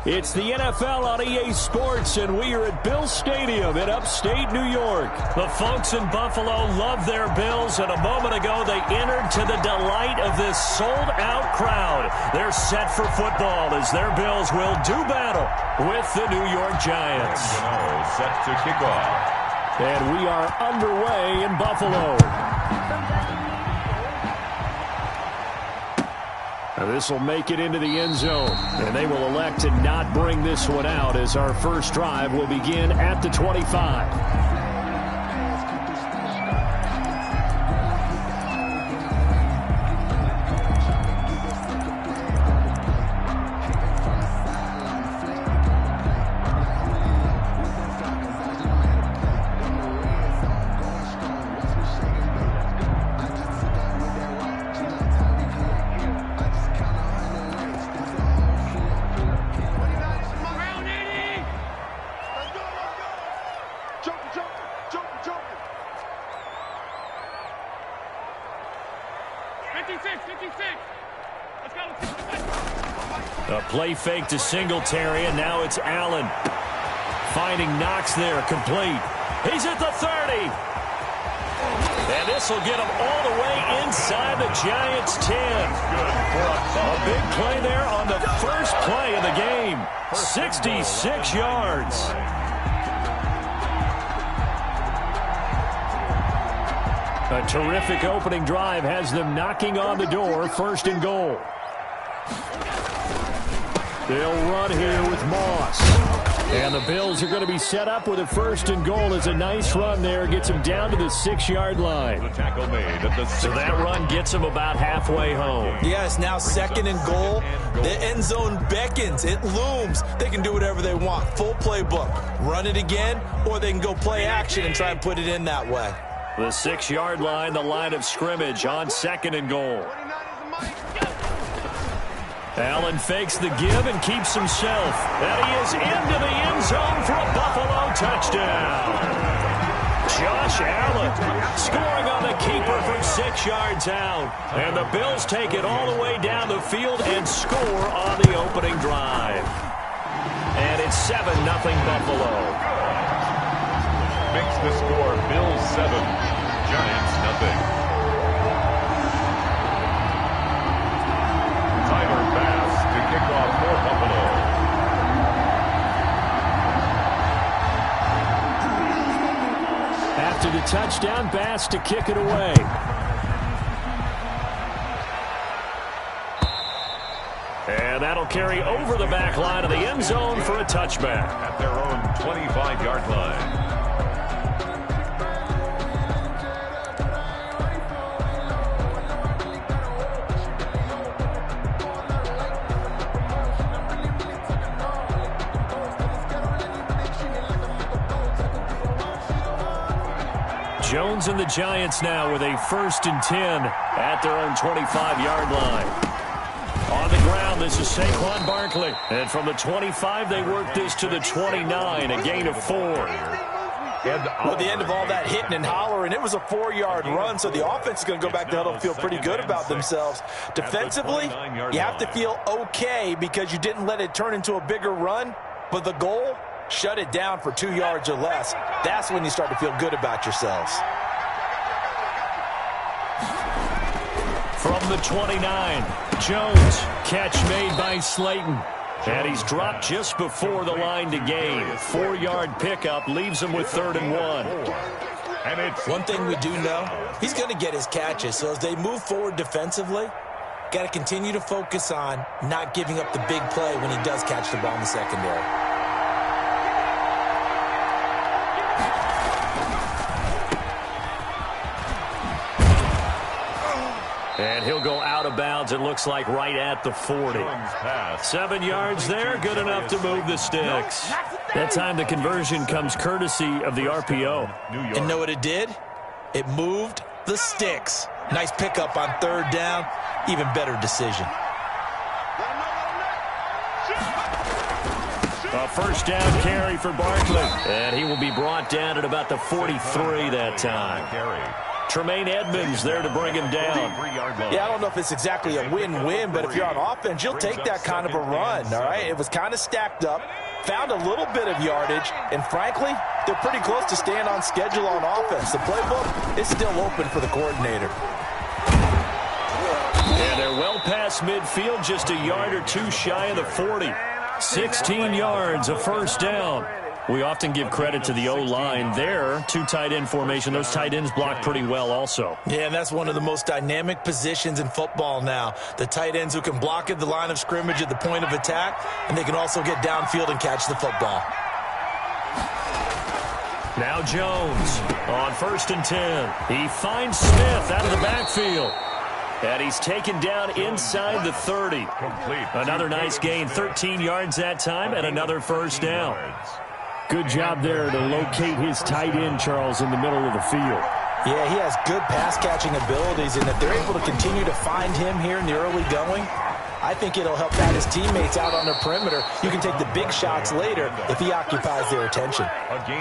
It's the NFL on EA Sports, and we are at Bills Stadium in upstate New York. The folks in Buffalo love their Bills, and a moment ago they entered to the delight of this sold-out crowd. They're set for football as their Bills will do battle with the New York Giants. Set to kick off. And we are underway in Buffalo. This will make it into the end zone, and they will elect to not bring this one out as our first drive will begin at the 25. A play fake to Singletary, and now it's Allen. Finding Knox there, complete. He's at the 30. And this will get him all the way inside the Giants' 10. A big play there on the first play of the game. 66 yards. A terrific opening drive has them knocking on the door, first and goal. They'll run here with Moss. And the Bills are going to be set up with a first and goal as a nice run there. Gets them down to the 6-yard line. The tackle made at the 6 So that run gets them about halfway home. Yeah, it's now second and goal. The end zone beckons. It looms. They can do whatever they want. Full playbook. Run it again, or they can go play action and try and put it in that way. The 6-yard line, the line of scrimmage on second and goal. Allen fakes the give and keeps himself. And he is into the end zone for a Buffalo touchdown. Josh Allen scoring on the keeper from 6 yards out. And the Bills take it all the way down the field and score on the opening drive. And it's 7-0 Buffalo. Makes the score Bills 7, Giants nothing. Tyler Bass to kick off for Buffalo. After the touchdown, Bass to kick it away. And that'll carry over the back line of the end zone for a touchback. At their own 25-yard line. Jones and the Giants now with a 1st and 10 at their own 25-yard line. On the ground, this is Saquon Barkley. And from the 25, they work this to the 29, a gain of 4. At the end of all that hitting and hollering, it was a 4-yard run, so the offense is going to go back to the huddle and feel pretty good about themselves. Defensively, you have to feel okay because you didn't let it turn into a bigger run, but the goal, shut it down for 2 yards or less. That's when you start to feel good about yourselves. From the 29, Jones, catch made by Slayton. And he's dropped just before the line to gain. 4-yard pickup leaves him with 3rd and 1. And it's one thing we do know, he's going to get his catches. So as they move forward defensively, got to continue to focus on not giving up the big play when he does catch the ball in the secondary. And he'll go out of bounds, it looks like, right at the 40. 7 yards there, good enough to move the sticks. That time the conversion comes courtesy of the RPO. And know what it did? It moved the sticks. Nice pickup on 3rd down. Even better decision. A 1st down carry for Barkley. And he will be brought down at about the 43 that time. Tremaine Edmonds there to bring him down. Yeah, I don't know if it's exactly a win-win, but if you're on offense, you'll take that kind of a run, all right? It was kind of stacked up, found a little bit of yardage, and frankly, they're pretty close to staying on schedule on offense. The playbook is still open for the coordinator. And they're well past midfield, just a yard or two shy of the 40. 16 yards, a first down. We often give credit to the O-line there. Two tight end formation. Those tight ends block pretty well also. Yeah, and that's one of the most dynamic positions in football now. The tight ends who can block at the line of scrimmage at the point of attack, and they can also get downfield and catch the football. Now Jones on 1st and 10. He finds Smith out of the backfield. And he's taken down inside the 30. Another nice gain, 13 yards that time, and another first down. Good job there to locate his tight end, Charles, in the middle of the field. Yeah, he has good pass-catching abilities, and if they're able to continue to find him here in the early going, I think it'll help out his teammates out on the perimeter. You can take the big shots later if he occupies their attention.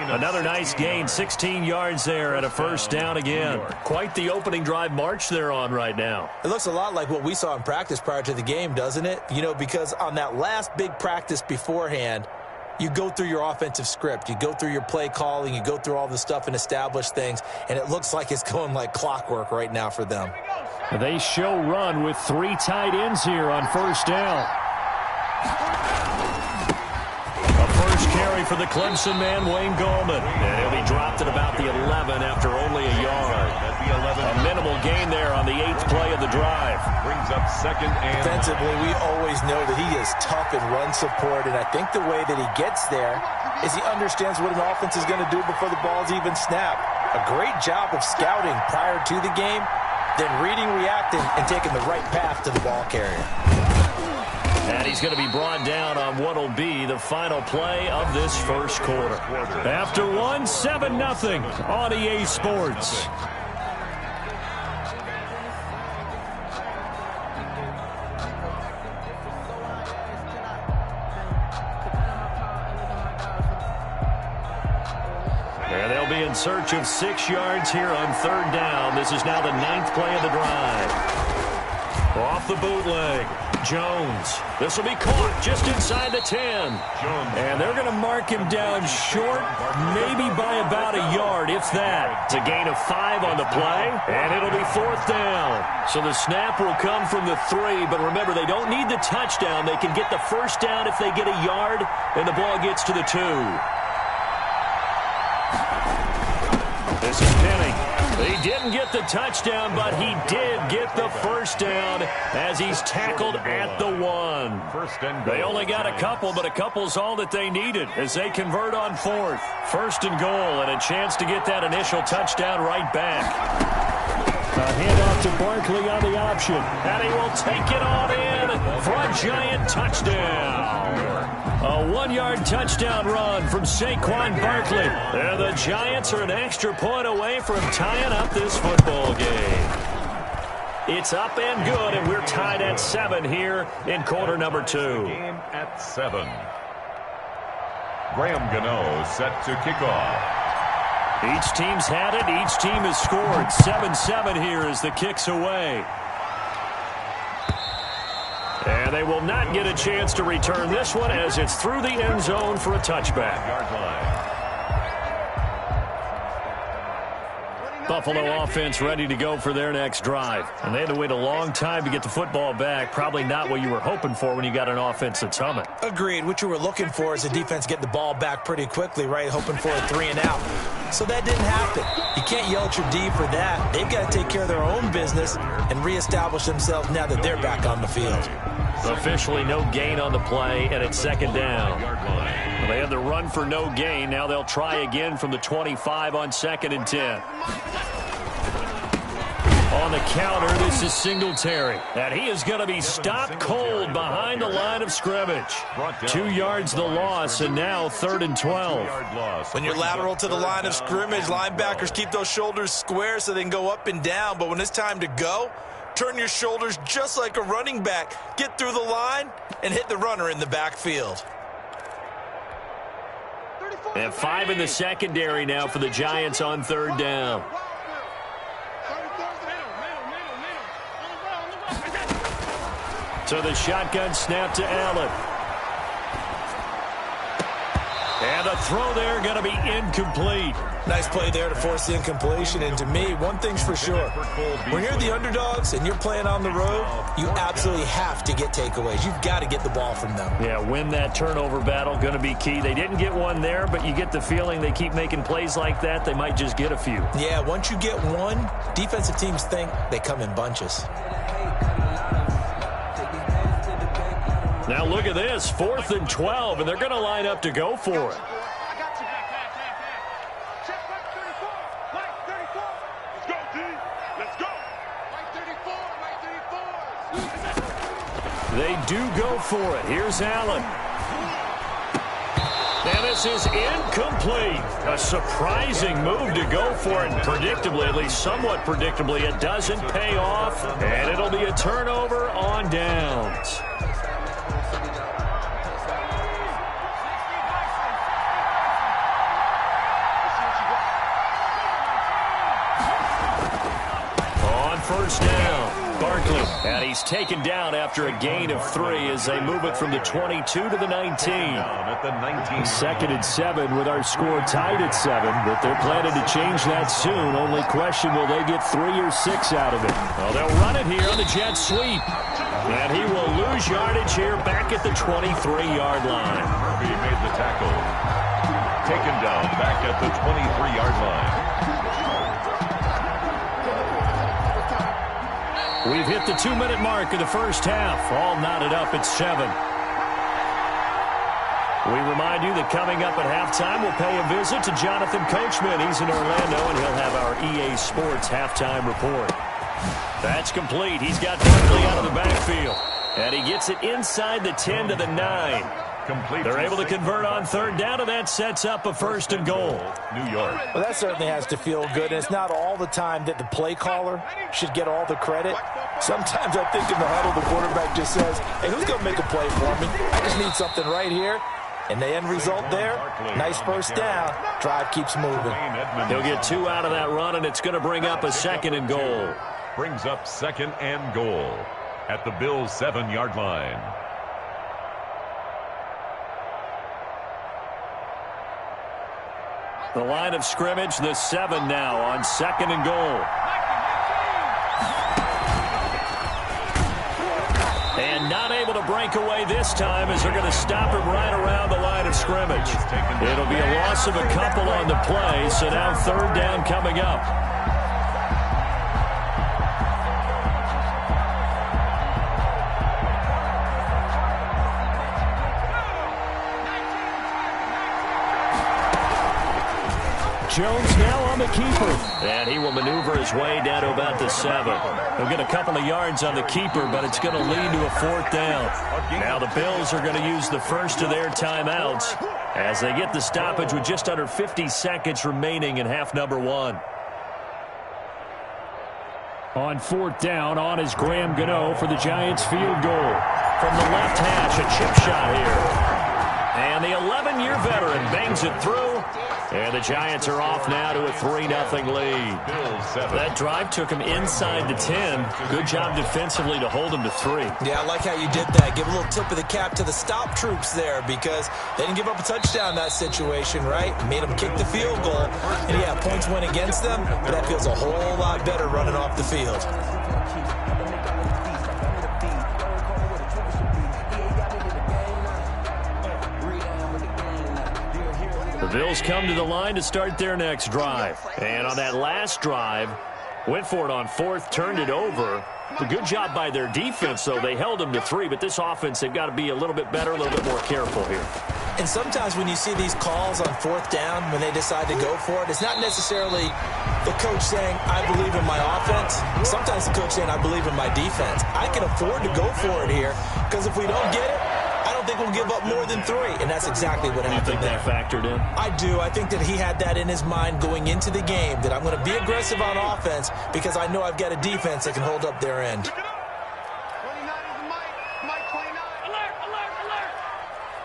Another nice gain, 16 yards there and a first down again. Quite the opening drive march they're on right now. It looks a lot like what we saw in practice prior to the game, doesn't it? You know, because on that last big practice beforehand, you go through your offensive script. You go through your play calling. You go through all the stuff and establish things. And it looks like it's going like clockwork right now for them. They show run with 3 tight ends here on first down. A first carry for the Clemson man, Wayne Gallman. And he'll be dropped at about the 11 after only a yard. A minimal gain there on the 8th play of the drive. Brings up 2nd and... Defensively, we always know that he is tough in run support, and I think the way that he gets there is he understands what an offense is going to do before the ball's even snapped. A great job of scouting prior to the game, then reading, reacting, and taking the right path to the ball carrier. And he's going to be brought down on what will be the final play of this first quarter. After one, 7-0 on EA Sports. And they'll be in search of 6 yards here on 3rd down. This is now the 9th play of the drive. Off the bootleg, Jones. This will be caught just inside the 10. And they're going to mark him down short, maybe by about a yard, if that. It's a gain of 5 on the play, and it'll be 4th down. So the snap will come from the 3, but remember, they don't need the touchdown. They can get the first down if they get a yard, and the ball gets to the 2. This is Penny. He didn't get the touchdown, but he did get the first down as he's tackled at the 1. They only got a couple, but a couple's all that they needed as they convert on 4th. 1st and goal, and a chance to get that initial touchdown right back. A handoff to Barkley on the option. And he will take it on in for a Giant touchdown. A 1-yard touchdown run from Saquon Barkley. And the Giants are an extra point away from tying up this football game. It's up and good, and we're tied at 7 here in quarter number 2. Game at 7. Graham Gano set to kick off. Each team's had it. Each team has scored. 7-7 here as the kick's away. And they will not get a chance to return this one as it's through the end zone for a touchback. Buffalo offense ready to go for their next drive. And they had to wait a long time to get the football back. Probably not what you were hoping for when you got an offense that's humming. Agreed. What you were looking for is the defense getting the ball back pretty quickly, right? Hoping for a 3 and out. So that didn't happen. You can't yell at your D for that. They've got to take care of their own business and reestablish themselves now that they're back on the field. Officially no gain on the play, and it's 2nd down. Well, they had the run for no gain. Now they'll try again from the 25 on 2nd and 10. On the counter, this is Singletary. And he is going to be stopped cold behind the line of scrimmage. 2 yards the loss, and now 3rd and 12. When you're lateral to the line of scrimmage, linebackers keep those shoulders square so they can go up and down. But when it's time to go, turn your shoulders just like a running back. Get through the line and hit the runner in the backfield. And 5 in the secondary now for the Giants on 3rd down. So the shotgun snap to Allen. And the throw there going to be incomplete. Nice play there to force the incompletion. And to me, one thing's for sure. When you're the underdogs and you're playing on the road, you absolutely have to get takeaways. You've got to get the ball from them. Yeah, win that turnover battle, going to be key. They didn't get one there, but you get the feeling they keep making plays like that, they might just get a few. Yeah, once you get one, defensive teams think they come in bunches. Now look at this, 4th and 12, and they're going to line up to go for it. They do go for it. Here's Allen. And this is incomplete. A surprising move to go for it. Predictably, at least somewhat predictably, it doesn't pay off. And it'll be a turnover on downs. On first down. Barkley, and he's taken down after a gain of 3 as they move it from the 22 to the 19. Second and 7 with our score tied at 7, but they're planning to change that soon. Only question, will they get 3 or 6 out of it? Well, they'll run it here on the jet sweep. And he will lose yardage here back at the 23-yard line. Murphy made the tackle. Taken down back at the 23-yard line. We've hit the 2-minute mark of the first half. All knotted up at 7. We remind you that coming up at halftime, we'll pay a visit to Jonathan Coachman. He's in Orlando, and he'll have our EA Sports halftime report. That's complete. He's got Barkley out of the backfield. And he gets it inside the 10 to the 9. Complete. They're able to convert on third down, and that sets up a 1st and goal. New York. Well, that certainly has to feel good. And it's not all the time that the play caller should get all the credit. Sometimes I think in the huddle, the quarterback just says, hey, who's going to make a play for me? I just need something right here. And the end result there, nice first down. Drive keeps moving. He'll get 2 out of that run, and it's going to bring up a 2nd and goal. Brings up 2nd and goal at the Bills' 7-yard line. The line of scrimmage, the 7 now on 2nd and goal. And not able to break away this time as they're going to stop him right around the line of scrimmage. It'll be a loss of a couple on the play, so now 3rd down coming up. Jones now on the keeper. And he will maneuver his way down to about the 7. He'll get a couple of yards on the keeper, but it's going to lead to a 4th down. Now the Bills are going to use the first of their timeouts as they get the stoppage with just under 50 seconds remaining in half number 1. On 4th down, on is Graham Gano for the Giants field goal. From the left hash, a chip shot here. And the 11-year veteran bangs it through. And the Giants are off now to a 3-0 lead. That drive took him inside the 10. Good job defensively to hold him to 3. Yeah, I like how you did that. Give a little tip of the cap to the stop troops there because they didn't give up a touchdown in that situation, right? Made them kick the field goal. And, yeah, points went against them, but that feels a whole lot better running off the field. The Bills come to the line to start their next drive. And on that last drive, went for it on 4th, turned it over. A good job by their defense, though. They held them to 3, but this offense, they've got to be a little bit better, a little bit more careful here. And sometimes when you see these calls on 4th down, when they decide to go for it, it's not necessarily the coach saying, I believe in my offense. Sometimes the coach saying, I believe in my defense. I can afford to go for it here because if we don't get it, I don't think we'll give up more than 3, and that's exactly what happened there. You think that factored in? I do. I think that he had that in his mind going into the game, that I'm going to be aggressive on offense because I know I've got a defense that can hold up their end. 29 is the Mike 29. Alert, alert, alert.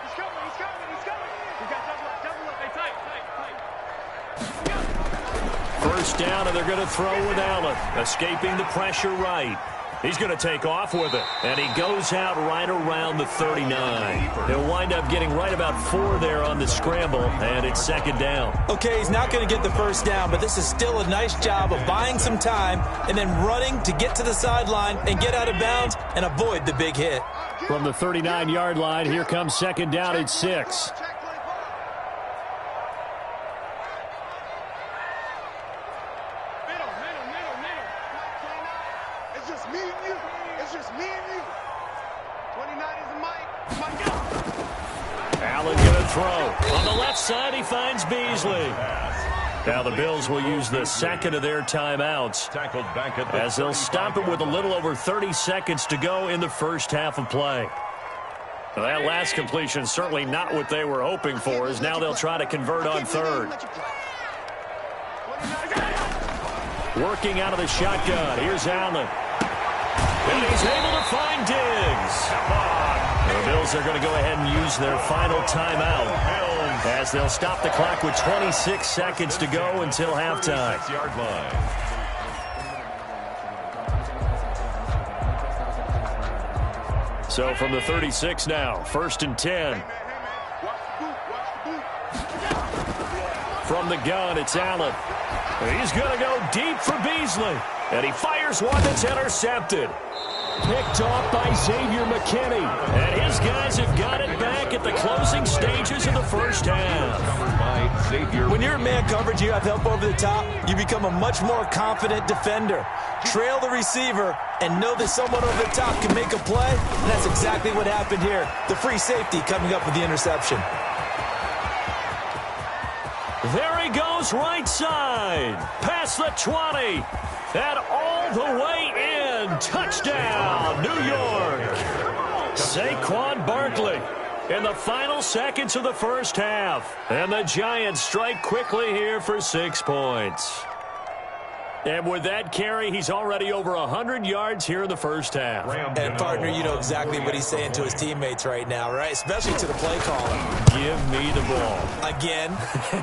He's coming, he's coming, he's coming. We got double up. They tight. First down, and they're going to throw with Allen, escaping the pressure right. He's going to take off with it. And he goes out right around the 39. He'll wind up getting right about 4 there on the scramble, and it's second down. Okay, he's not going to get the first down, but this is still a nice job of buying some time and then running to get to the sideline and get out of bounds and avoid the big hit. From the 39-yard line, here comes second down at 6. It's just me and you. It's just me and you. 29 is the mic. Allen going to throw. On the left side, he finds Beasley. Now the Bills will use the second of their timeouts Tackled back at the as they'll stop it with a little over 30 seconds to go in the first half of play. Well, that last completion certainly not what they were hoping for, as now they'll try to convert on third. Working out of the shotgun. Here's Allen. And he's able to find Diggs. The Bills are going to go ahead and use their final timeout as they'll stop the clock with 26 seconds to go until halftime. 6-yard line. So from the 36 now, first and 10. From the gun, it's Allen. He's going to go deep for Beasley. And he fires one that's intercepted. Picked off by Xavier McKinney. And his guys have got it back at the closing stages of the first half. When you're in man coverage, you have help over the top, you become a much more confident defender. Trail the receiver and know that someone over the top can make a play. And that's exactly what happened here. The free safety coming up with the interception. There he goes right side. Past the 20. And all the way in. Touchdown, New York. Saquon Barkley in the final seconds of the first half. And the Giants strike quickly here for 6 points. And with that carry, he's already over 100 yards here in the first half. And, partner, you know exactly what he's saying to his teammates right now, right? Especially to the play caller. Give me the ball. Again,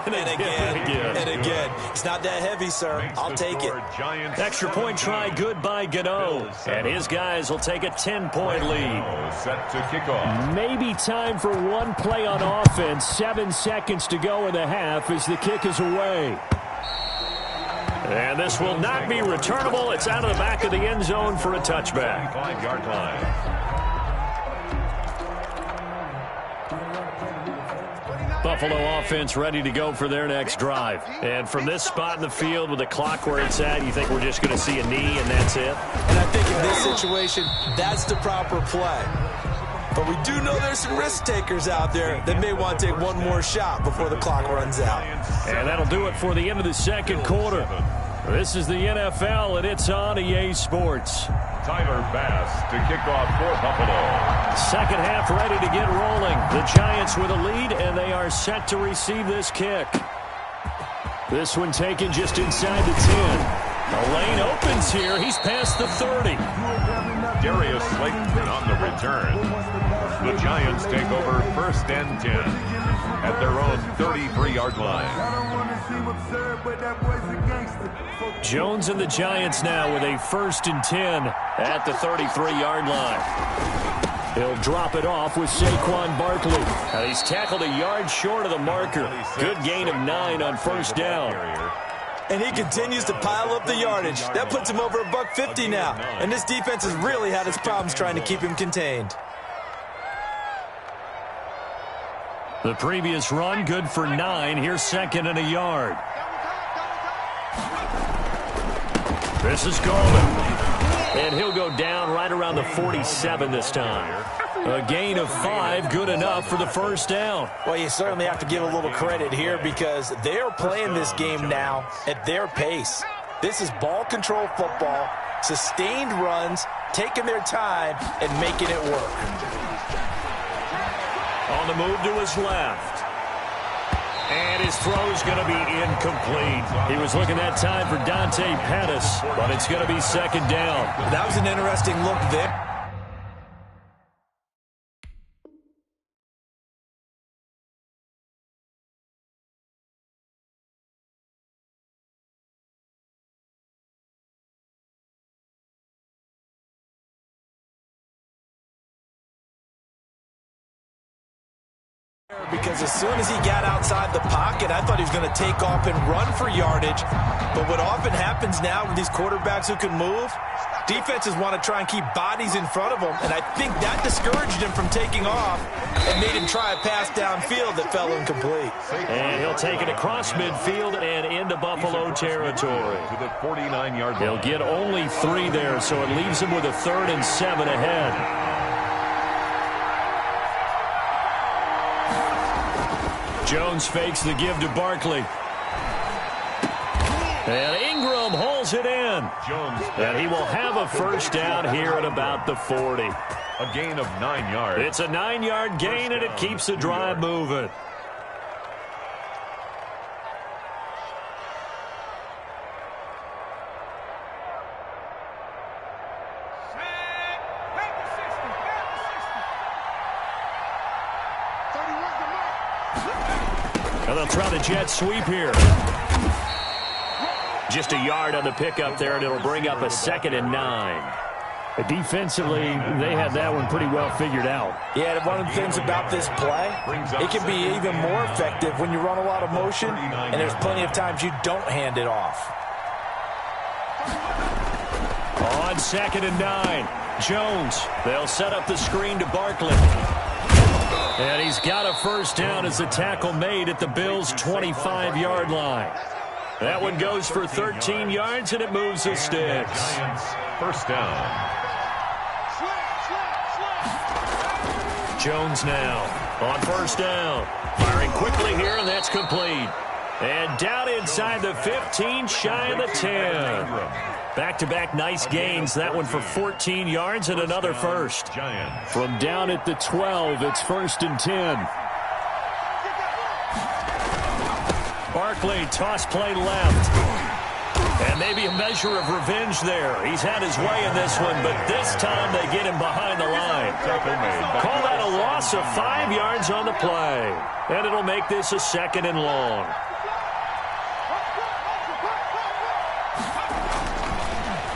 and again, and again. It's not that heavy, sir. I'll take it. Extra point try good by Gano. And his guys will take a 10-point lead. Set to kick off. Maybe time for one play on offense. 7 seconds to go in the half as the kick is away. And this will not be returnable. It's out of the back of the end zone for a touchback. 5-yard line. Buffalo offense ready to go for their next drive. And from this spot in the field with the clock where it's at, you think we're just going to see a knee and that's it? And I think in this situation, that's the proper play. But we do know there's some risk takers out there that may want to take one more shot before the clock runs out. And that'll do it for the end of the second quarter. This is the NFL, and it's on EA Sports. Tyler Bass to kick off for Buffalo. Second half ready to get rolling. The Giants with a lead, and they are set to receive this kick. This one taken just inside the 10. The lane opens here. He's past the 30. Darius Slayton on the return. The Giants take over first and 10 at their own 33-yard line. Jones and the Giants now with a first and 10 at the 33-yard line. He'll drop it off with Saquon Barkley. Now he's tackled a yard short of the marker. Good gain of 9 on first down. And he continues to pile up the yardage. That puts him over $150 now. And this defense has really had its problems trying to keep him contained. The previous run good for 9. Here's second and a yard. This is Goldman. And he'll go down right around the 47 this time. A gain of 5, good enough for the first down. Well, you certainly have to give a little credit here because they're playing this game now at their pace. This is ball control football, sustained runs, taking their time, and making it work. On the move to his left. And his throw's going to be incomplete. He was looking that time for Dante Pettis, but it's going to be second down. That was an interesting look there. Because as soon as he got outside the pocket, I thought he was going to take off and run for yardage. But what often happens now with these quarterbacks who can move, defenses want to try and keep bodies in front of them, and I think that discouraged him from taking off and made him try a pass downfield that fell incomplete. And he'll take it across midfield and into Buffalo territory. To the 49-yard line. He'll get only 3 there, so it leaves him with a 3rd and 7 ahead. Jones fakes the give to Barkley. And Ingram holds it in. Jones. And he will have a first down here at about the 40. A gain of 9 yards. It's a 9-yard gain, and it keeps the drive moving. And they'll try the jet sweep here. Just a yard on the pickup there, and it'll bring up a 2nd and 9. Defensively, they had that one pretty well figured out. Yeah, one of the things about this play, it can be even more effective when you run a lot of motion, and there's plenty of times you don't hand it off. On 2nd and 9, Jones. They'll set up the screen to Barkley. And he's got a first down as the tackle made at the Bills' 25-yard line. That one goes for 13 yards, and it moves the sticks. First down. Jones now on first down. Firing quickly here, and that's complete. And down inside the 15, shy of the 10. Back-to-back nice gains. That one for 14 yards and another first. From down at the 12, it's 1st and 10. Barkley, toss play left. And maybe a measure of revenge there. He's had his way in this one, but this time they get him behind the line. Call that a loss of 5 yards on the play. And it'll make this a 2nd and long.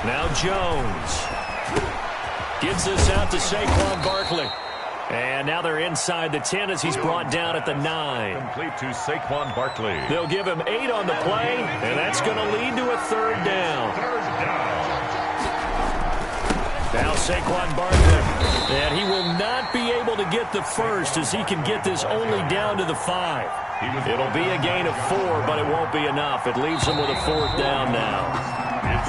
Now Jones gets this out to Saquon Barkley. And now they're inside the 10 as he's brought down at the 9. Complete to Saquon Barkley. They'll give him 8 on the play, and that's going to lead to a 3rd down. Now Saquon Barkley. And he will not be able to get the first as he can get this only down to the 5. It'll be a gain of 4, but it won't be enough. It leaves him with a 4th down now.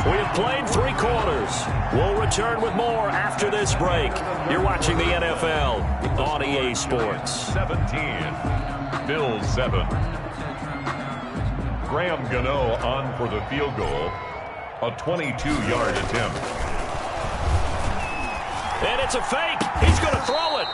We have played 3 quarters. We'll return with more after this break. You're watching the NFL on EA Sports. 17, Bills 7. Graham Gano on for the field goal. A 22-yard attempt. And it's a fake. He's going to throw it.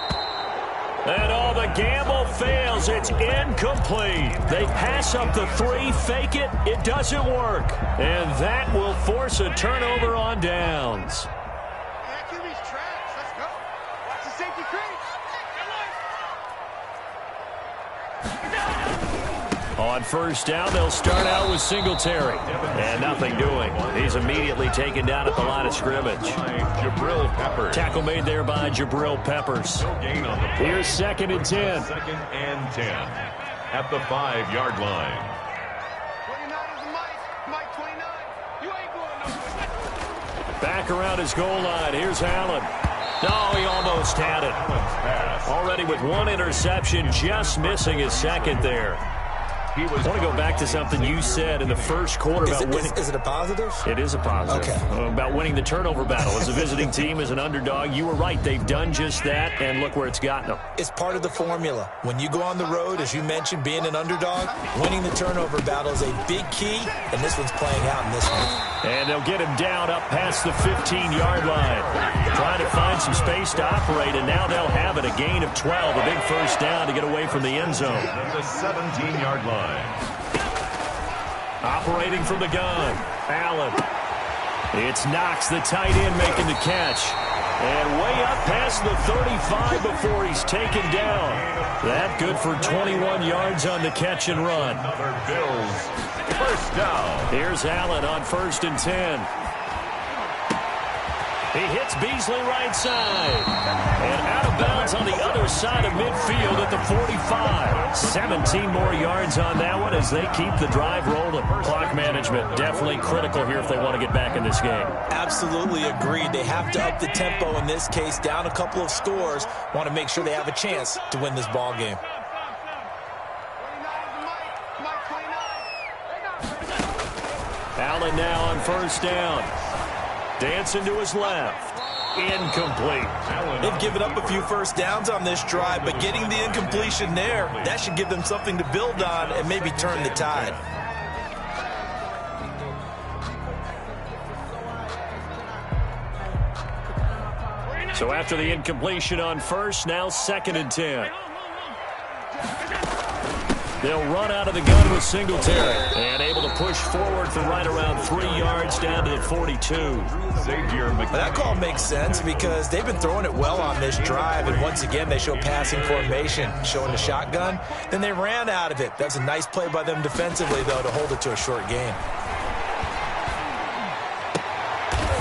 And all the gamble fails. It's incomplete. They pass up the 3, fake it. It doesn't work. And that will force a turnover on downs. Let's go. Watch the safety crease. On first down, they'll start out with Singletary. And nothing doing. He's immediately taken down at the line of scrimmage. Jabril Peppers. Tackle made there by Jabril Peppers. Here's 2nd and 10. 2nd and 10 at the 5-yard line. 29 is the Mike 29. You ain't going nowhere. Back around his goal line. Here's Allen. No, he almost had it. Already with 1 interception, just missing his 2nd there. I want to go back to something you said in the first quarter about winning. Is it a positive? It is a positive. Okay. About winning the turnover battle. As a visiting team, as an underdog, you were right. They've done just that, and look where it's gotten them. It's part of the formula. When you go on the road, as you mentioned, being an underdog, winning the turnover battle is a big key, and this one's playing out in this one. And they'll get him down up past the 15-yard line. Trying to find some space to operate, and now they'll have it. A gain of 12, a big first down to get away from the end zone. The 17-yard line. Operating from the gun, Allen. It's Knox, the tight end, making the catch. And way up past the 35 before he's taken down. That good for 21 yards on the catch and run. Another Bills first down. Here's Allen on 1st and 10. He hits Beasley right side. And out of bounds is on the other side of midfield at the 45. 17 more yards on that one as they keep the drive rolling. Clock management definitely critical here if they want to get back in this game. Absolutely agreed. They have to up the tempo in this case, down a couple of scores. Want to make sure they have a chance to win this ball game. Allen now on first down. Dancing to his left. Incomplete. They've given up a few first downs on this drive, but getting the incompletion there, that should give them something to build on and maybe turn the tide. So after the incompletion on first, now 2nd and 10. They'll run out of the gun with Singletary and able to push forward for right around 3 yards down to the 42. That call makes sense because they've been throwing it well on this drive, and once again they show passing formation, showing the shotgun. Then they ran out of it. That's a nice play by them defensively, though, to hold it to a short gain.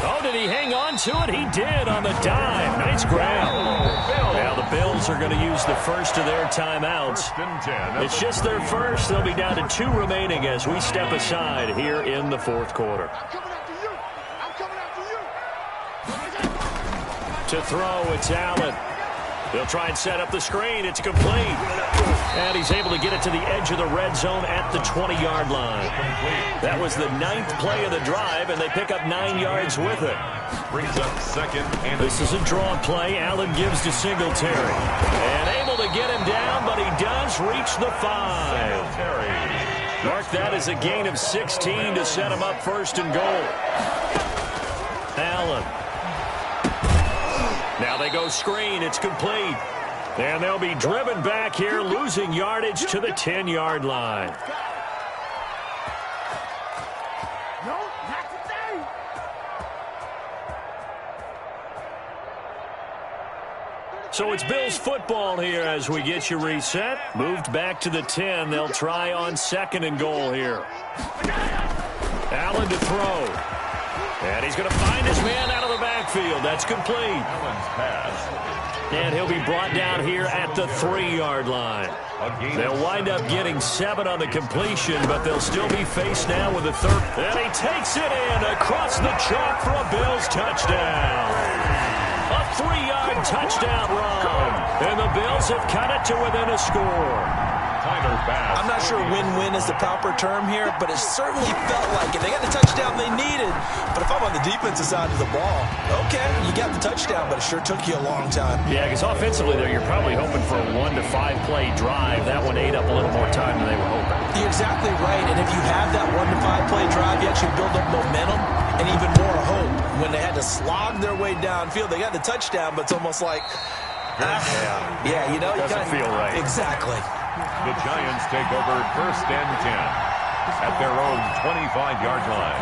Oh, did he hang on to it? He did on the dive. Nice grab. Now the Bills are going to use the first of their timeouts. It's just their first. They'll be down to 2 remaining as we step aside here in the 4th quarter. To throw, it's Allen. They'll try and set up the screen. It's complete. And he's able to get it to the edge of the red zone at the 20-yard line. That was the 9th play of the drive, and they pick up 9 yards with it. Brings up 2nd. And this is a draw play. Allen gives to Singletary. And able to get him down, but he does reach the 5. Mark that as a gain of 16 to set him up 1st and goal. Allen. Now they go screen. It's complete. And they'll be driven back here, losing yardage to the 10-yard line. So it's Bills football here as we get you reset. Moved back to the 10. They'll try on 2nd and goal here. Allen to throw. And he's going to find his man out of the backfield. That's complete. Allen's pass. And he'll be brought down here at the 3-yard line. They'll wind up getting 7 on the completion, but they'll still be faced now with a 3rd. And he takes it in across the chalk for a Bills touchdown. A 3-yard touchdown run. And the Bills have cut it to within a score. I'm not sure win-win is the proper term here, but it certainly felt like it. They got the touchdown they needed, but if I'm on the defensive side of the ball, okay, you got the touchdown, but it sure took you a long time. Yeah, because offensively there, you're probably hoping for a 1 to 5 play drive. That one ate up a little more time than they were hoping. You're exactly right, and if you have that 1 to 5 play drive, you actually build up momentum and even more hope. When they had to slog their way downfield, they got the touchdown, but it's almost like, yeah, you know, doesn't feel right. Exactly. The Giants take over 1st and 10 at their own 25-yard line.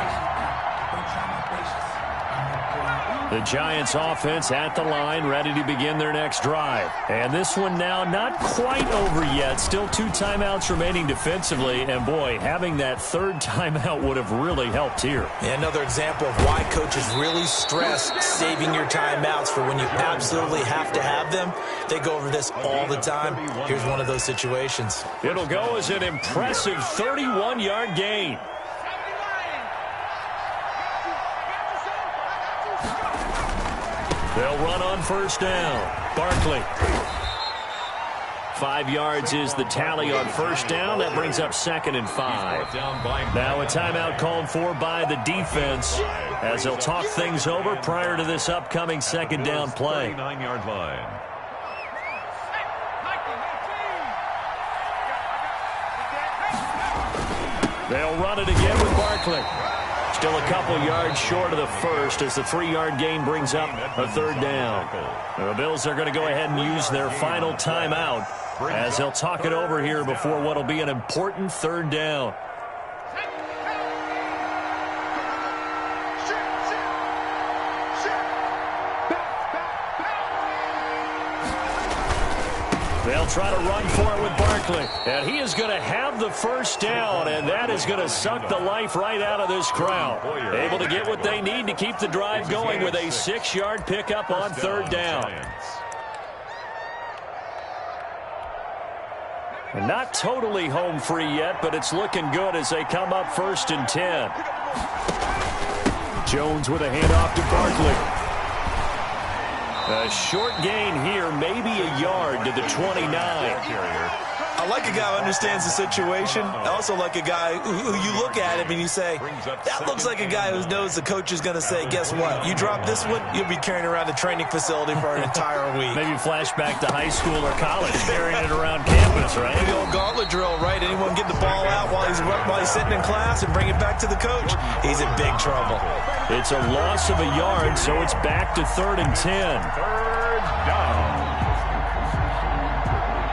The Giants offense at the line, ready to begin their next drive. And this one now not quite over yet. Still 2 timeouts remaining defensively. And boy, having that 3rd timeout would have really helped here. Yeah, another example of why coaches really stress saving your timeouts for when you absolutely have to have them. They go over this all the time. Here's one of those situations. It'll go as an impressive 31-yard gain. They'll run on first down. Barkley. 5 yards is the tally on first down. That brings up 2nd and 5. Now a timeout called for by the defense as they'll talk things over prior to this upcoming 2nd down play. 39-yard line. They'll run it again with Barkley. Still a couple yards short of the first as the 3-yard gain brings up a 3rd down. The Bills are going to go ahead and use their final timeout as they'll talk it over here before what will be an important 3rd down. They'll try to run for it with Barkley. And he is going to have the first down, and that is going to suck the life right out of this crowd. Able to get what they need to keep the drive going with a 6-yard pickup on 3rd down. And not totally home free yet, but it's looking good as they come up 1st and 10. Jones with a handoff to Barkley. A short gain here, maybe a yard to the 29. I like a guy who understands the situation. I also like a guy who you look at him and you say, that looks like a guy who knows the coach is going to say, guess what? You drop this one, you'll be carrying around the training facility for an entire week. Maybe flashback to high school or college, carrying it around campus, right? The old gauntlet drill, right? Anyone get the ball out while he's sitting in class and bring it back to the coach? He's in big trouble. It's a loss of a yard, so it's back to 3rd and 10. 3rd down.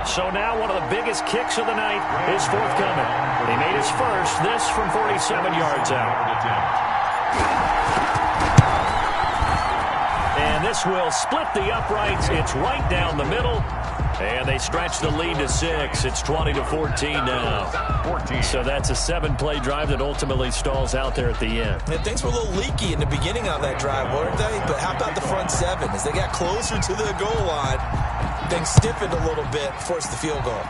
So now one of the biggest kicks of the night is forthcoming. He made his first, this from 47 yards out. And this will split the uprights. It's right down the middle. And they stretch the lead to 6. It's 20-14 now. 14. So that's a 7-play drive that ultimately stalls out there at the end. And things were a little leaky in the beginning of that drive, weren't they? But how about the front 7? As they got closer to the goal line, things stiffened a little bit, forced the field goal.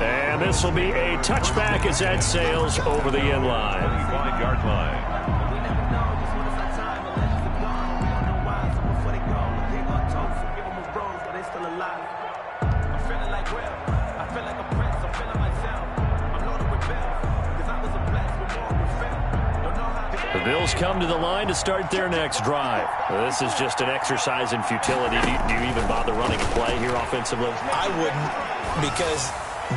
And this will be a touchback as that sails over the end line. 25-yard line. The Bills come to the line to start their next drive. This is just an exercise in futility. Do you even bother running a play here offensively? I wouldn't, because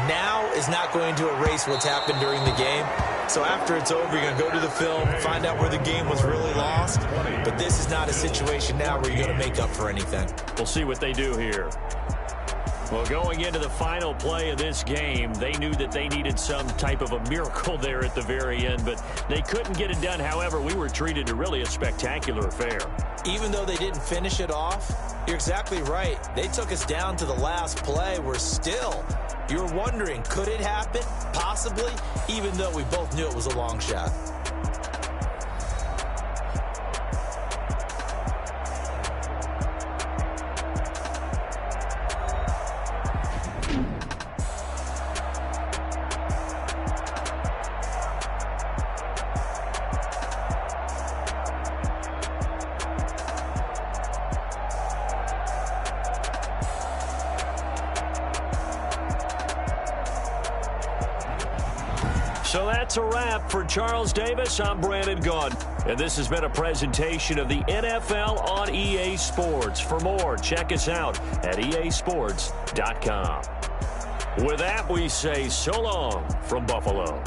now is not going to erase what's happened during the game. So after it's over, you're going to go to the film, find out where the game was really lost. But this is not a situation now where you're going to make up for anything. We'll see what they do here. Well, going into the final play of this game, they knew that they needed some type of a miracle there at the very end, but they couldn't get it done. However, we were treated to really a spectacular affair. Even though they didn't finish it off, you're exactly right. They took us down to the last play. We're still, you're wondering, could it happen? Possibly, even though we both knew it was a long shot. So that's a wrap for Charles Davis. I'm Brandon Gaudin, and this has been a presentation of the NFL on EA Sports. For more, check us out at easports.com. With that, we say so long from Buffalo.